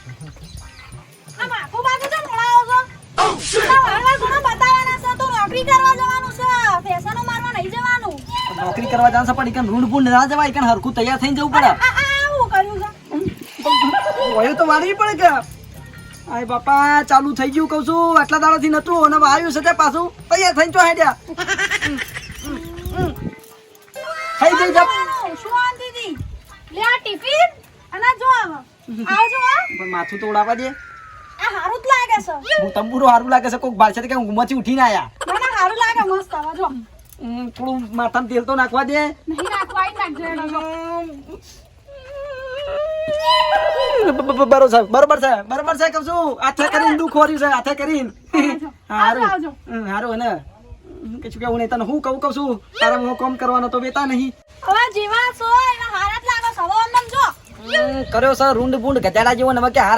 આ માથું બાજુ છે મોળાઓ છો વાળવા ઘણો બતાવવાના છે તો નોકરી કરવા જવાનું છે ફેશનો મારવા નહીં જવાનું નોકરી કરવા જવાનું છે પણ ઈકન રૂંડ બૂંડ ના જવાય ઈકન હરખું તૈયાર થઈને જવું પડે હું કર્યું છે વયો તો મારવી પડે કે આય બાપા ચાલુ થઈ ગયું કહું છું આટલા દાડાથી નતું અને આવ્યું છે તે પાછું તૈયાર થઈને ચો હેડ્યા થઈ ગઈ જપ શું આંતીથી લે આ ટિફિન અને જો આવજો પણ માથું તો ઉડાવવા દે આ હારું જ લાગે છે હું તંબુરો હારું લાગે છે કોક બારસે કે ઊંઘમાંથી ઉઠીને આયા મને હારું લાગે મસ્ત આવા જો થોડું માથામાં તેલ તો નાખવા દે નહીં નાખવા આઈ નાખજો બરોબર છે કહું છું હાથે કરીને દુઃખ હોર્યું છે હાથે કરીને હારું હારું ને કશું કેવું નહીં તને હું કહું છું તારા હું કામ કરવાનો તો બેતા નહીં હવે જેવા છો એવા હારા જ લાગો છો હવે આમ જો કર્યો છે રૂંડ બૂંડ ગધેડા જેવો ને હવે કે હારા